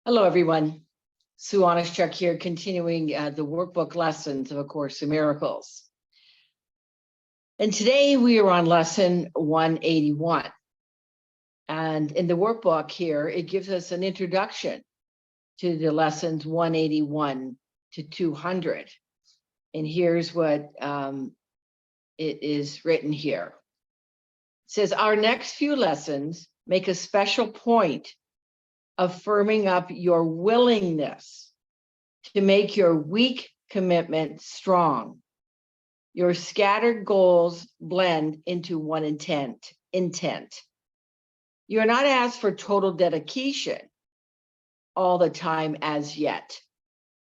Hello, everyone. Sue.oneschuk here, continuing the workbook lessons of A Course in Miracles. And today we are on lesson 181. And in the workbook here, it gives us an introduction to the lessons 181 to 200. And here's what it is written here. It says, our next few lessons make a special point of firming up your willingness to make your weak commitment strong. Your scattered goals blend into one intent. You're not asked for total dedication all the time as yet,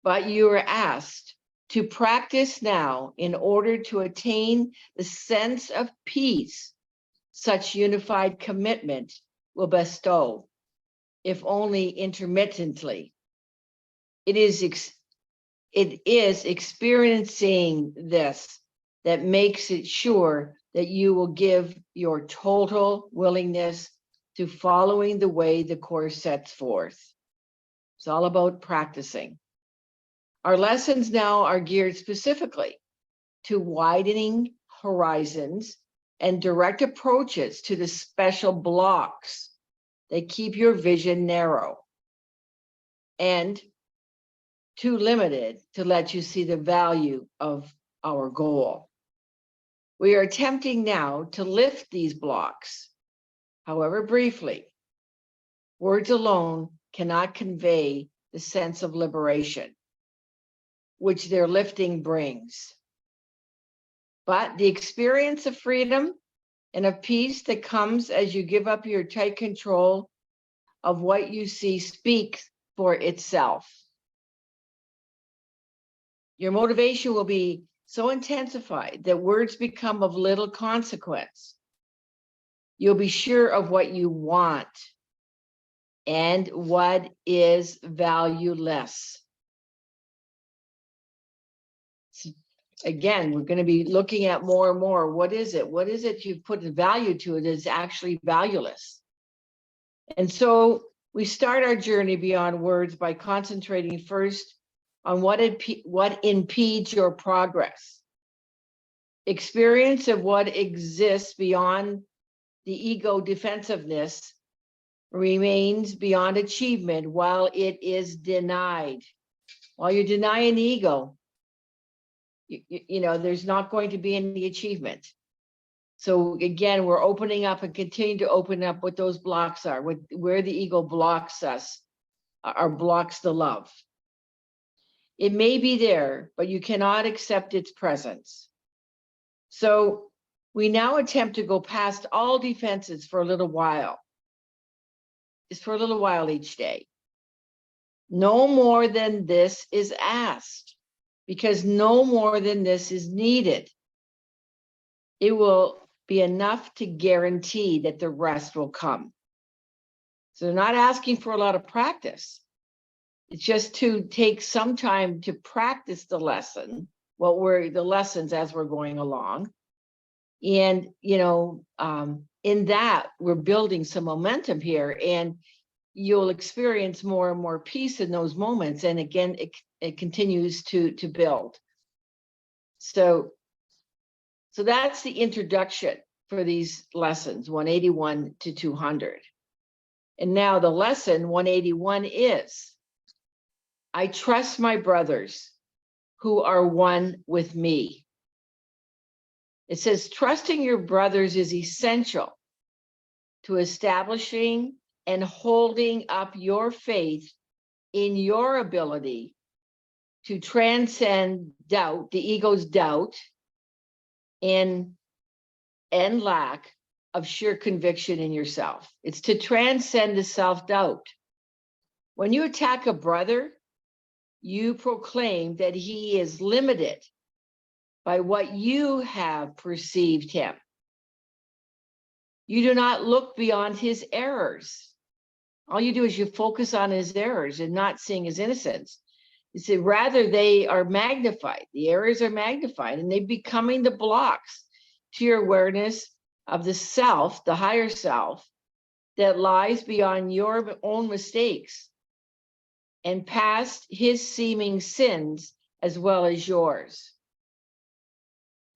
but you are asked to practice now in order to attain the sense of peace such unified commitment will bestow, if only intermittently. It is experiencing this that makes it sure that you will give your total willingness to following the way the Course sets forth. It's all about practicing. Our lessons now are geared specifically to widening horizons and direct approaches to the special blocks that keep your vision narrow and too limited to let you see the value of our goal. We are attempting now to lift these blocks, however briefly. Words alone cannot convey the sense of liberation, which their lifting brings. But the experience of freedom and of peace that comes as you give up your tight control of what you see speaks for itself. Your motivation will be so intensified that words become of little consequence. You'll be sure of what you want and what is valueless. Again, we're going to be looking at more and more. What is it? What is it you've put value to it is actually valueless? And so we start our journey beyond words by concentrating first on what impedes your progress. Experience of what exists beyond the ego defensiveness remains beyond achievement while it is denied. While you're denying the ego, you know, there's not going to be any achievement. So again, we're opening up and continue to open up what those blocks are, where the ego blocks us, or blocks the love. It may be there, but you cannot accept its presence. So we now attempt to go past all defenses for a little while. It's for a little while each day. No more than this is asked, because no more than this is needed. It will be enough to guarantee that the rest will come. So they're not asking for a lot of practice. It's just to take some time to practice the lesson, the lessons as we're going along. And, you know, in that, we're building some momentum here, and you'll experience more and more peace in those moments. And again, it continues to build. So that's the introduction for these lessons, 181 to 200. And now the lesson 181 is, I trust my brothers who are one with me. It says, trusting your brothers is essential to establishing and holding up your faith in your ability to transcend doubt, the ego's doubt, and lack of sure conviction in yourself. It's to transcend the self-doubt. When you attack a brother, you proclaim that he is limited by what you have perceived him. You do not look beyond his errors. All you do is you focus on his errors and not seeing his innocence. You see, rather they are magnified. The errors are magnified, and they're becoming the blocks to your awareness of the self, the higher self, that lies beyond your own mistakes. and past his seeming sins as well as yours.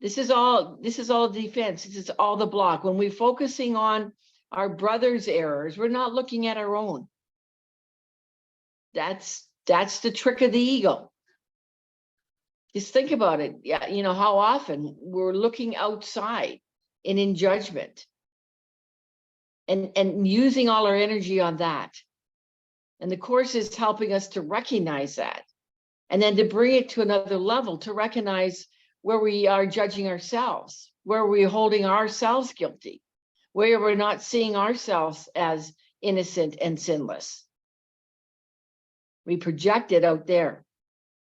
This is all defense. This is all the block. When we're focusing on our brother's errors, we're not looking at our own. That's the trick of the ego. Just think about it. Yeah, you know, how often we're looking outside and in judgment and using all our energy on that. And the Course is helping us to recognize that, and then to bring it to another level, to recognize where we are judging ourselves, where we're holding ourselves guilty, where we're not seeing ourselves as innocent and sinless. We project it out there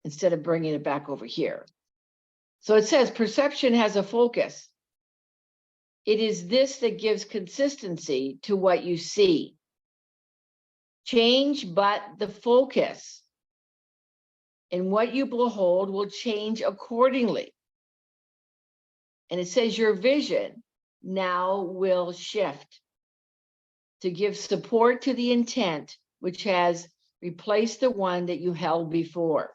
instead of bringing it back over here. So it says perception has a focus. It is this that gives consistency to what you see. Change but the focus, and what you behold will change accordingly. And it says your vision now will shift to give support to the intent which has replaced the one that you held before.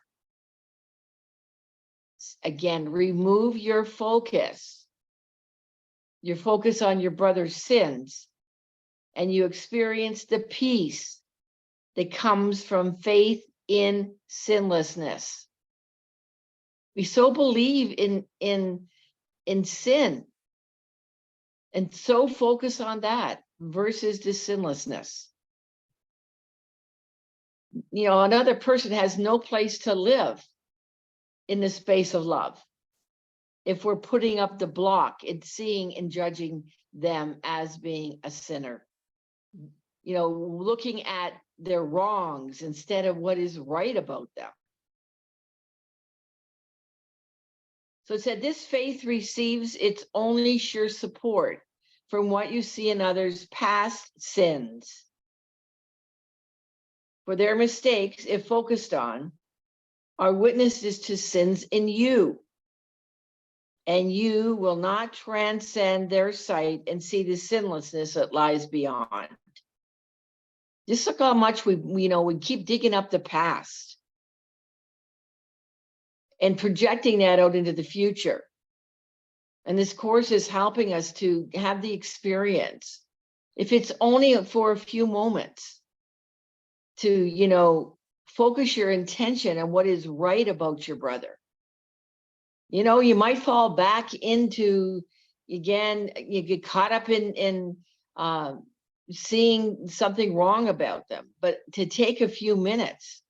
Again, remove your focus on your brother's sins, and you experience the peace that comes from faith in sinlessness. We so believe in sin and so focus on that versus the sinlessness. You know, another person has no place to live in the space of love if we're putting up the block and seeing and judging them as being a sinner. You know, looking at their wrongs instead of what is right about them. So it said, this faith receives its only sure support from what you see in others' past sins. For their mistakes, if focused on, are witnesses to sins in you. And you will not transcend their sight and see the sinlessness that lies beyond. Just look how much we keep digging up the past and projecting that out into the future. And this Course is helping us to have the experience, if it's only for a few moments, to, focus your intention on what is right about your brother. You know, you might fall back into, again, you get caught up in seeing something wrong about them, but to take a few minutes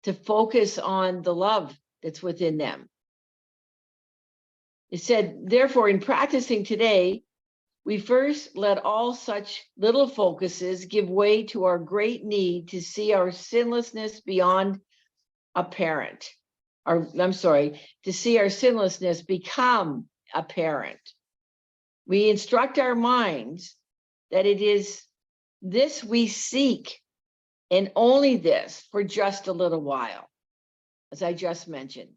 to focus on the love that's within them. It said, therefore, in practicing today, we first let all such little focuses give way to our great need to see our sinlessness beyond apparent. To see our sinlessness become apparent. We instruct our minds that it is this we seek, and only this for just a little while, as I just mentioned,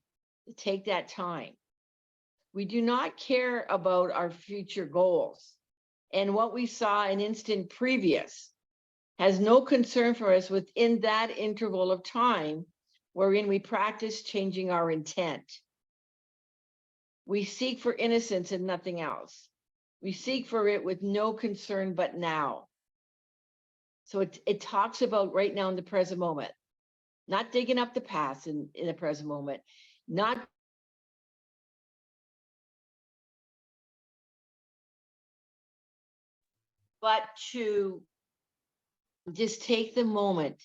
to take that time. We do not care about our future goals, and what we saw an instant previous has no concern for us within that interval of time wherein we practice changing our intent. We seek for innocence and nothing else. We seek for it with no concern but now. So it talks about right now in the present moment, not digging up the past in the present moment, not but to just take the moment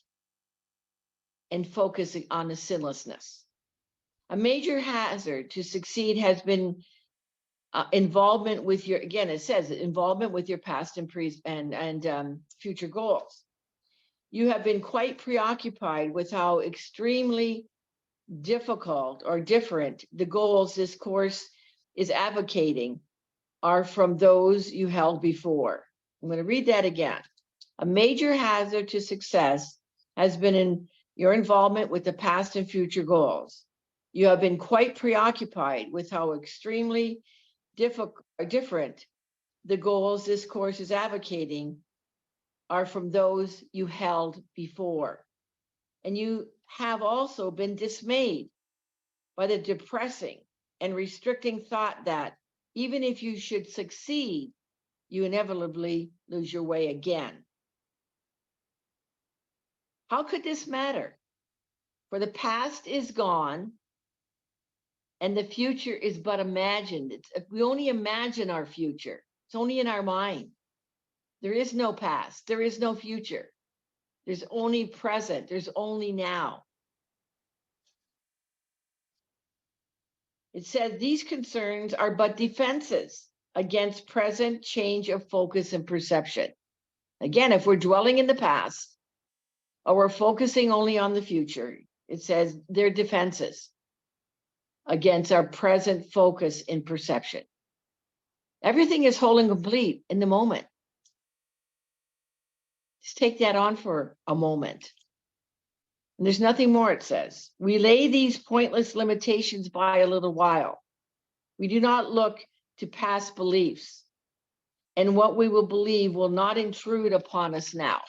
and focus on the sinlessness. A major hazard to succeed has been involvement with your, again, it says involvement with your past and future goals. You have been quite preoccupied with how extremely difficult or different the goals this Course is advocating are from those you held before. I'm going to read that again. A major hazard to success has been in your involvement with the past and future goals. You have been quite preoccupied with how extremely different the goals this Course is advocating are from those you held before. And you have also been dismayed by the depressing and restricting thought that even if you should succeed, you inevitably lose your way again. How could this matter? For the past is gone and the future is but imagined. We only imagine our future. It's only in our mind. There is no past. There is no future. There's only present. There's only now. It says these concerns are but defenses against present change of focus and perception. Again, if we're dwelling in the past or we're focusing only on the future, it says they're defenses against our present focus and perception. Everything is whole and complete in the moment. Just take that on for a moment. And there's nothing more, it says. We lay these pointless limitations by a little while. We do not look to past beliefs, and what we will believe will not intrude upon us now.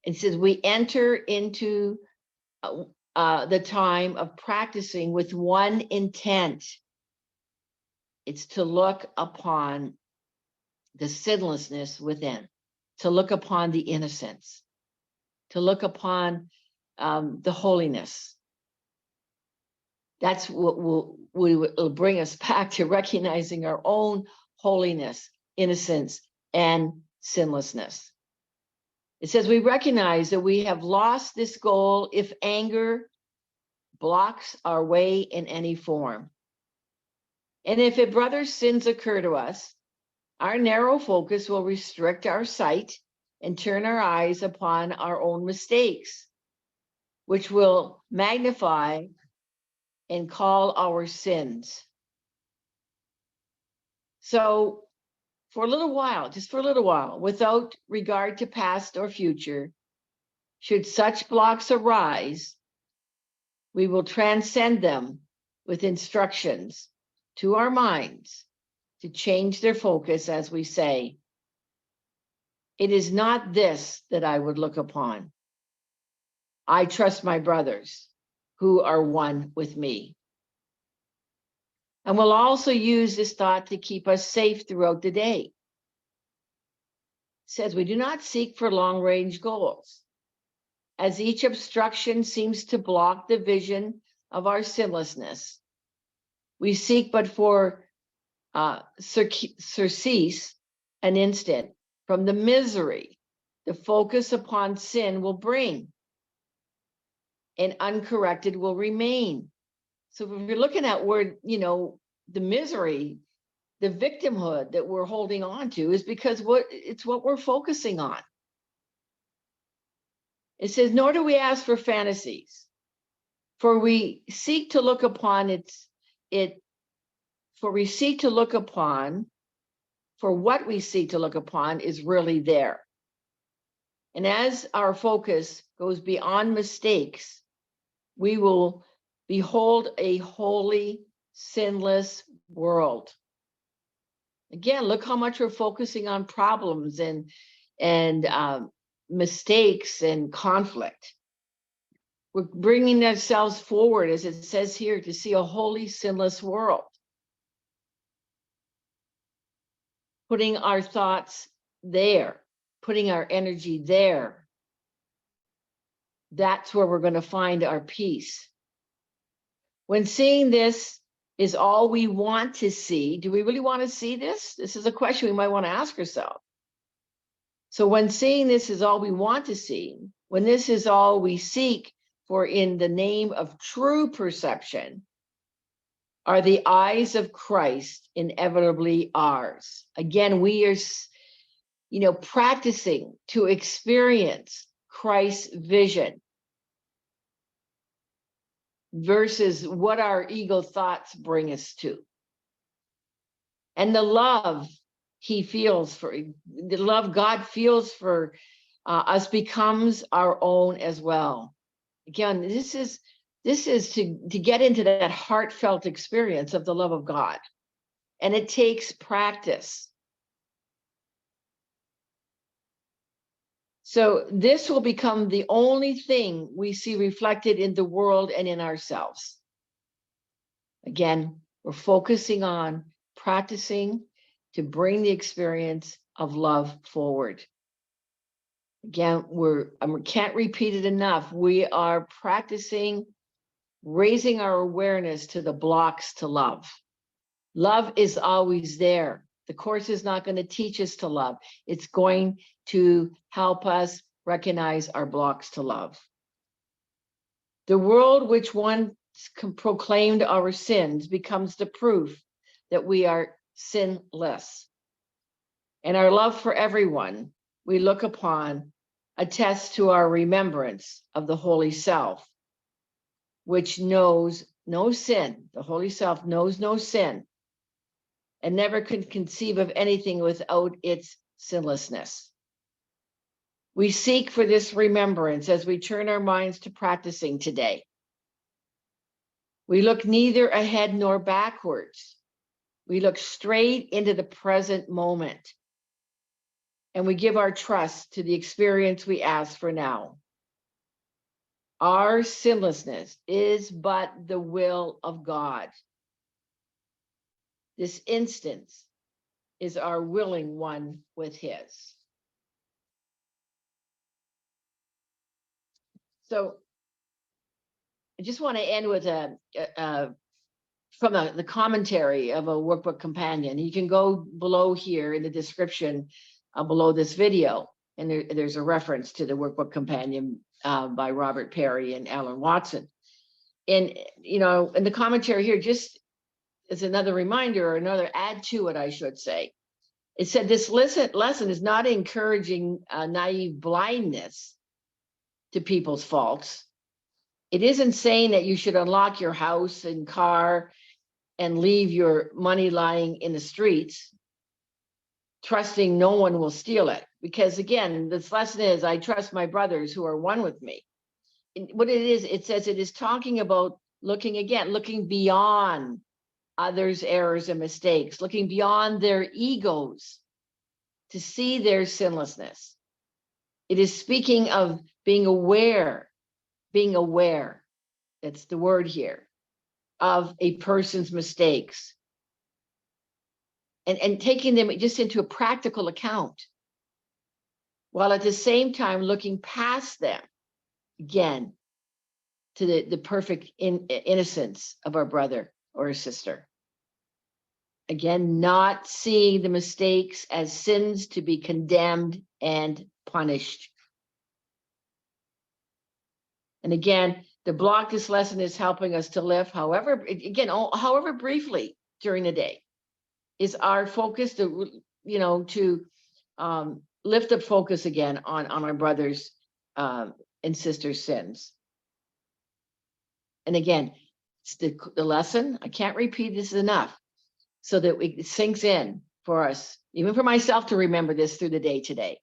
It says we enter into the time of practicing with one intent. It's to look upon the sinlessness within, to look upon the innocence, to look upon the holiness. That's what will bring us back to recognizing our own holiness, innocence, and sinlessness. It says we recognize that we have lost this goal if anger blocks our way in any form. And if a brother's sins occur to us, our narrow focus will restrict our sight and turn our eyes upon our own mistakes, which will magnify and call our sins. So for a little while, just for a little while, without regard to past or future, should such blocks arise, we will transcend them with instructions to our minds to change their focus, as we say. It is not this that I would look upon. I trust my brothers who are one with me. And we'll also use this thought to keep us safe throughout the day. It says we do not seek for long-range goals, as each obstruction seems to block the vision of our sinlessness. We seek but for surcease an instant from the misery the focus upon sin will bring, and uncorrected will remain. So if you're looking at where, the misery, the victimhood that we're holding on to is because it's what we're focusing on. It says, nor do we ask for fantasies, for we seek to look upon for we seek to look upon, for what we seek to look upon is really there. And as our focus goes beyond mistakes, we will behold a holy, sinless world. Again, look how much we're focusing on problems and mistakes and conflict. We're bringing ourselves forward, as it says here, to see a holy, sinless world. Putting our thoughts there, putting our energy there. That's where we're going to find our peace. When seeing this is all we want to see, do we really want to see this? This is a question we might want to ask ourselves. So when seeing this is all we want to see, when this is all we seek for in the name of true perception, are the eyes of Christ inevitably ours. Again, we are, practicing to experience Christ's vision versus what our ego thoughts bring us to. And the love the love God feels for us becomes our own as well. Again, this is to get into that heartfelt experience of the love of God. And it takes practice. So this will become the only thing we see reflected in the world and in ourselves. Again, we're focusing on practicing to bring the experience of love forward. Again, I can't repeat it enough. We are practicing raising our awareness to the blocks to love. Love is always there. The Course is not going to teach us to love. It's going to help us recognize our blocks to love. The world which once proclaimed our sins becomes the proof that we are sinless. And our love for everyone we look upon attests to our remembrance of the Holy Self, which knows no sin. The Holy Self knows no sin and never could conceive of anything without its sinlessness. We seek for this remembrance as we turn our minds to practicing today. We look neither ahead nor backwards. We look straight into the present moment. And we give our trust to the experience we ask for now. Our sinlessness is but the will of God. This instance is our willing one with his. So I just want to end with from the commentary of a workbook companion. You can go below here in the description below this video, and there's a reference to the workbook companion by Robert Perry and Alan Watson. And, you know, in the commentary here, just as another reminder or another add to it, I should say, it said this lesson is not encouraging naive blindness to people's faults. It isn't saying that you should unlock your house and car and leave your money lying in the streets, trusting no one will steal it. Because again, this lesson is, I trust my brothers who are one with me. And what it is, it says it is talking about looking beyond others' errors and mistakes, looking beyond their egos to see their sinlessness. It is speaking of being aware, that's the word here, of a person's mistakes and taking them just into a practical account, while at the same time looking past them, again, to the perfect innocence of our brother or sister. Again, not seeing the mistakes as sins to be condemned and punished. And again, the block this lesson is helping us to lift, however briefly during the day, is our focus to, lift up focus again on our brothers and sisters' sins. And again, it's the lesson, I can't repeat this enough, so that it sinks in for us, even for myself, to remember this through the day today.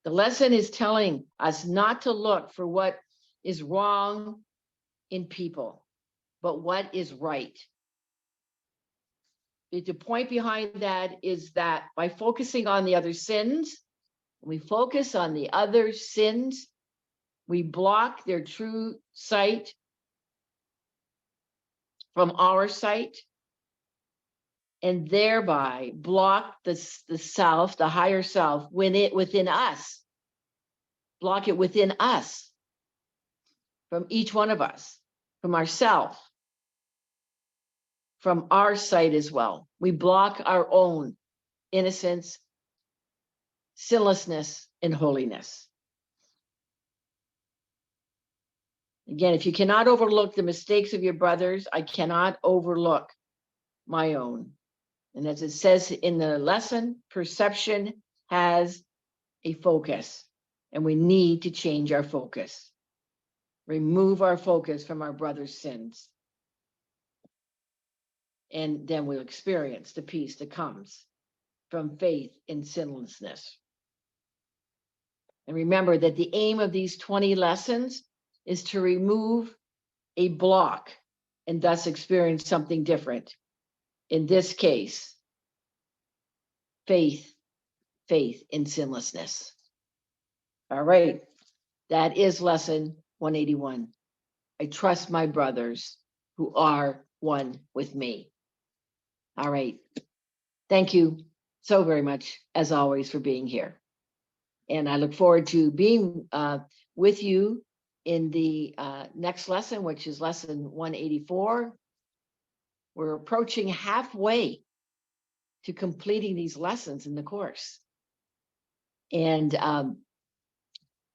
The lesson is telling us not to look for what is wrong in people, but what is right. The point behind that is that by focusing on the other sins, when we focus on the other sins, we block their true sight from our sight, and thereby block the self, the higher self, within us. Block it within us, from each one of us, from ourself, from our sight as well. We block our own innocence, sinlessness, and holiness. Again, if you cannot overlook the mistakes of your brothers, I cannot overlook my own. And as it says in the lesson, perception has a focus, and we need to change our focus. Remove our focus from our brother's sins. And then we'll experience the peace that comes from faith in sinlessness. And remember that the aim of these 20 lessons is to remove a block and thus experience something different. In this case, faith in sinlessness. All right. That is lesson 181. I trust my brothers who are one with me. All right. Thank you so very much, as always, for being here. And I look forward to being with you in the next lesson, which is lesson 184. We're approaching halfway to completing these lessons in the course. And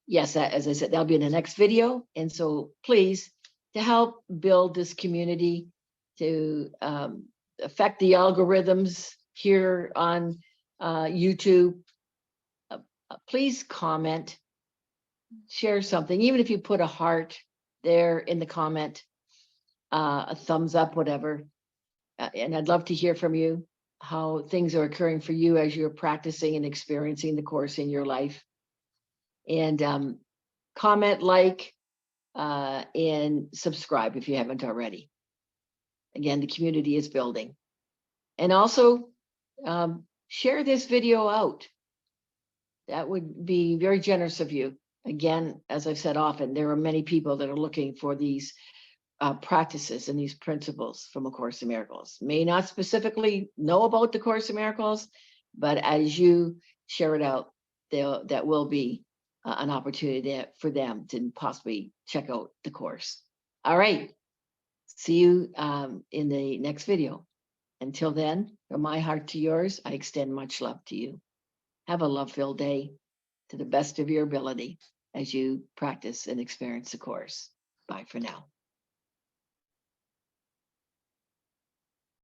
yes, as I said, that'll be in the next video. And so please, to help build this community, to affect the algorithms here on YouTube, please comment, share something, even if you put a heart there in the comment, a thumbs up, whatever. And I'd love to hear from you, how things are occurring for you as you're practicing and experiencing the course in your life. And comment, like, and subscribe if you haven't already. Again, the community is building. And also share this video out. That would be very generous of you. Again, as I've said often, there are many people that are looking for these practices and these principles from A Course in Miracles. May not specifically know about the Course in Miracles, but as you share it out, that will be an opportunity for them to possibly check out the course. All right. See you in the next video. Until then, from my heart to yours, I extend much love to you. Have a love-filled day to the best of your ability as you practice and experience the course. Bye for now.